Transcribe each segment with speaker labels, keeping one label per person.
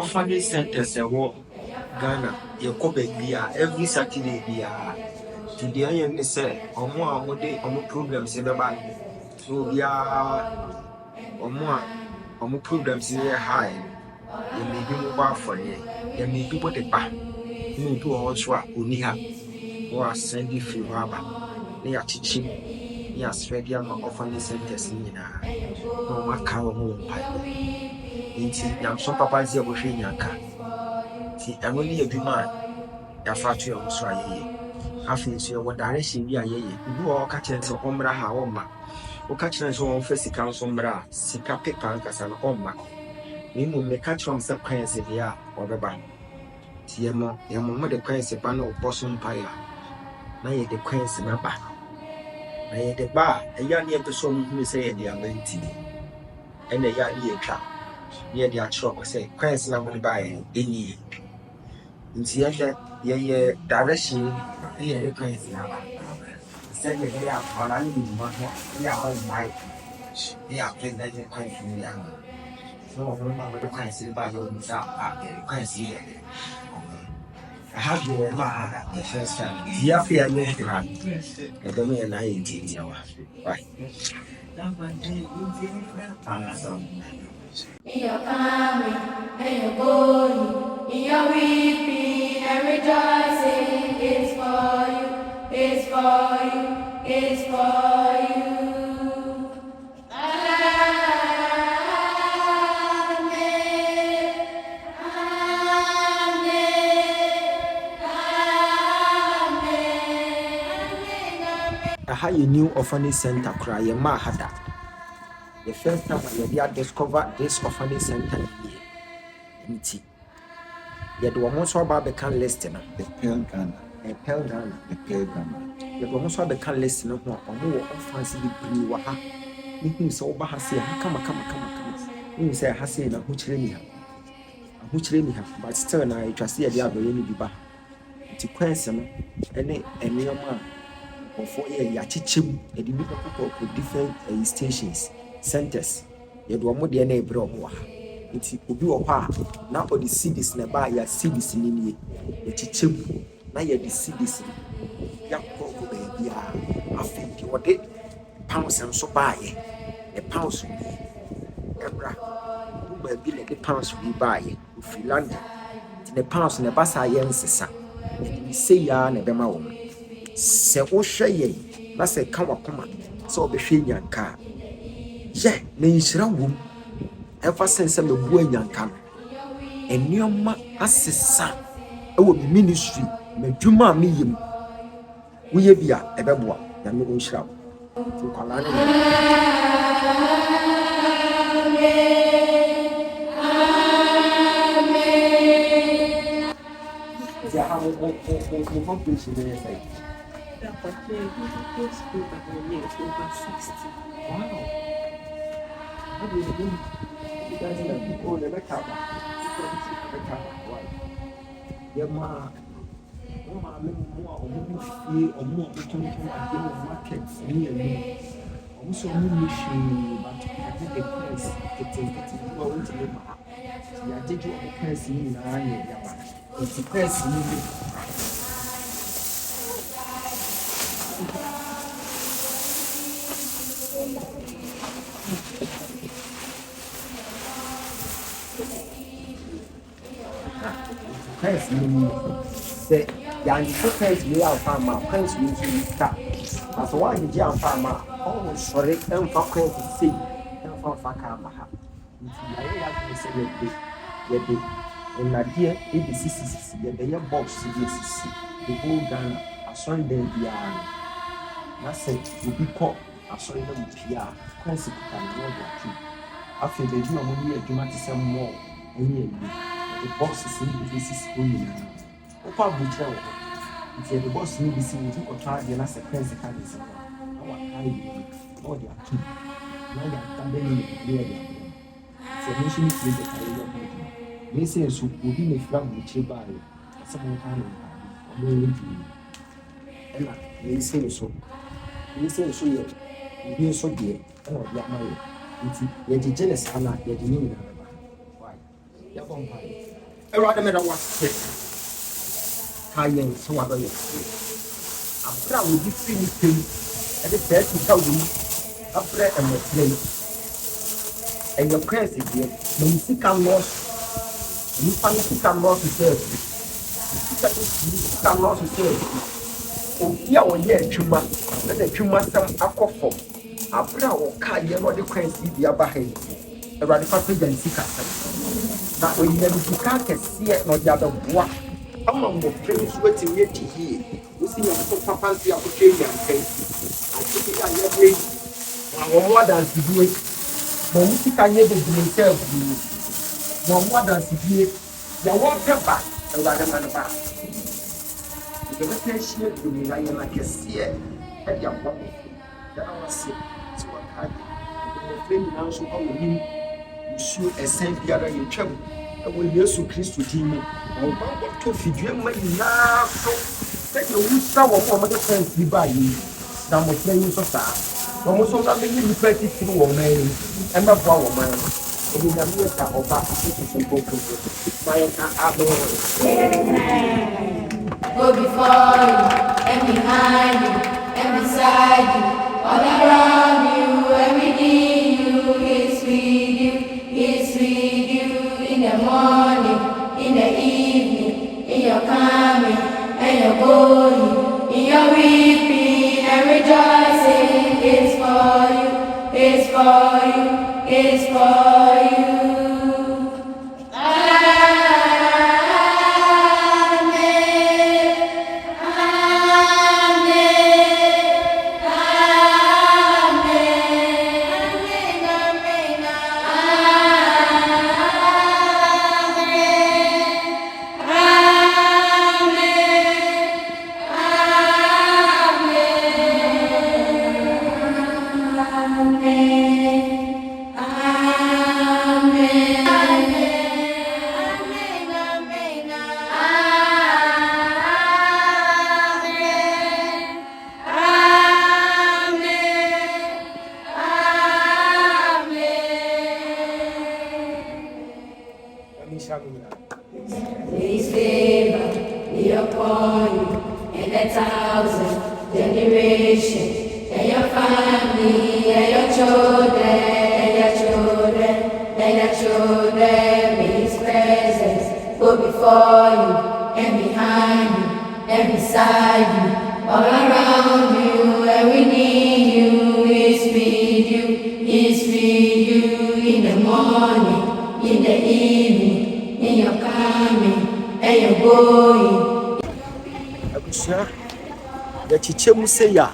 Speaker 1: orphanage centers Ghana, you go baby every Saturday today I am say omo programs in the bank. So we are omo programs here high. You may be mobile for ye. You may be what the back. No do also only have or send you free rubber. They are teaching. They are spreading my orphanage centers in no my cow home pipe. Inti yam so papa zia wo hwe nyanka. Ti eno ne adwuma ya fa to ya so ayeye. Afin so wo direction bi ayeye. Bi wo ka chen so omra ha wo ma. Wo ka chen so wo fa sika so mra, sika pepa nkasa no omma. Ni mu me ka chen so kwan se bia wo beba. Ti yemo mo de kwan se ba no boso mpaya. Na ye de kwan se na ba. Na ye de ba, eya ne epeso mu se ye de amanti ni. Ene ya ne ye twa. Ye de a chop say kwan se na mo ba ye eni. Nti ye direction ye kwan se na ba. Say ye ya ala ni mo ho ya ho mai. Ya plan na ye kwan se ya. So mo ma mo de kwan se ba yo ni sa kwan se ye. I have your the first time. Yeah, fear no plan. I don't mean I ain't in your right.
Speaker 2: In your coming and your going, in your weeping and rejoicing, it's for you, it's for you, it's for you.
Speaker 1: How you new orphanage center cry your ma hada. The first time I discovered this orphanage center here. Nti. You do almost about the can list na.
Speaker 3: The Pale Ghana.
Speaker 1: A Pale Ghana.
Speaker 3: The Pale Ghana.
Speaker 1: You do almost about the can list no more fancy the blue waha. You so baha say come. You say hasi na huchire ni ha. But still na it was here the other any biba. Nti kwense no ene enema for ya chichim e di people for different stations centers ye do mo de na ebre omo ha nti obi wo ha na o di cities na ba ya cities ni ni ye chichim na ye di cities ya ko be bia afiki wo de pounds and so ba ye the pounds ebra ba bi le the pounds we buy o Finland the pounds na ba sa ye nsesa e say ya na be ma wo se wo hwe ye na se ka wakoma se obehwe nyanka ye na nhyira wom efa sense me bu nyanka no enioma asesa e wo mi ministry madwuma me yim wo ye bia ebeboa na me nhyira wo kwala ne ya ha mo preach there say
Speaker 4: But we school that we made over 60.
Speaker 1: wow. How do you do? You guys are never cover. Why? Your ma, more markets near me. Also, mission, but I think the price getting well into the market. I did you the price in the area. It's the price in the Prince, say, Yanni, Prince, we are farmer, Prince, we start. As why did you farmer? Oh, sorry, and for Prince to see, and for Fakamaha. I say, ye and my dear, ABC, the box, the whole Ghana, a son, then the nothing will be caught, a son, then PR, consequent, and all that too. After they do a money, do not sell more, and the box is in the basis only. Opa Butra, if the boss need to see you or try the last sequence, the candidates. Our kind of their key. Now they are coming near them. So, mission is the career of it. They say, so will be a flag with you by some kind of no Ella, they say so. They say so, you so dear, and of your married. It's yet jealous, Anna, yet you know. Why? Your vampire. Everybody made a was Kayan, so I don't know. I'm proud of you feeling at the best to tell you. After a mistake, and your prayers again, when you seek our loss, you find seek our loss to serve. Seek our loss to serve. Obi a wɔyɛ adwuma na n'adwuma sɛm akɔ fam abere a wɔka yɛ na ɔde kwan si bi aba ha yi awurade papa gya ne sika sɛm na ɔyina ne sika kɛseɛ na ɔde abɛboa ama mmɔfra yi nso atumi adi yie wosi nyɛ so papa nso akɔhwɛ yi anka yi akyɛde a yɛde yi na wɔn adansedie ma wɔn sika nyɛ bebree sɛ aburo ma wɔn adansedie yɛwɔ pɛ ba awurade ma ne ba the best year to me, I am like a seer, and your body. That I was sick to a card. The flame now so come with him. You shoot a saint the other in trouble. I will use to Christ to team. I want to feed you my now. So, take your wood sour for my friends be by you. Some of playing so far. Almost all that making you practice through one man and my power man. We have here of that. This is simple.
Speaker 2: Amen. Go before you, and behind you, and beside you, all around you, and within you, is with you, in the morning, in the evening, in your coming, and your going, in your weeping, and rejoicing, is for you, is for you, is for you. His favor be upon you and 1,000 generations, and your family, and your children, and your children, and your children. May His presence go before you, and behind you, and beside you, all around you, and within you. He's with you in the morning, in the evening, in your coming, and your going.
Speaker 1: Abusua, yɛkyekyɛ mu sɛ ya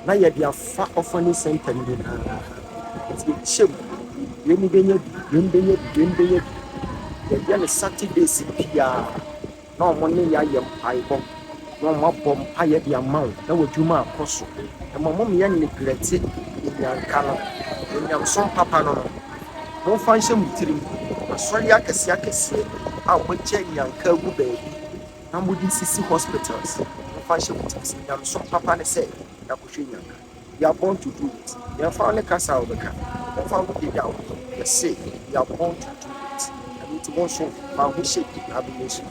Speaker 1: na yɛde afa Orphanage Center no nyinaa. Yɛkyekyɛ mu, yɛn bɛnya bi. Yɛyɛ no Saturdays biara na ɔmo ne yɛayɛ mpaebɔ na ɔmo abɔ mpaeɛ de ama wo na wɔdwuma akɔ so. Ɛma ɔmo yɛ neglect nyanka no. Nyamsom papa no momfa nhyɛ mu tirim. Asɔre akɛseɛ a wɔkyɛ nyanka agu baabi na mode sisi hospitals. Momfa nhyɛ mu tirim sɛ nyamsom papa ne sɛ yɛakɔhwɛ nyanka. You are born to do it. Yɛmfa wo ne kasa a wobɛka. Yɛmfa wo de a wobɛka. Yɛse you are born to do it. Ɛno nti wo nso ma wo ho hyɛ bi na abɛyɛ so.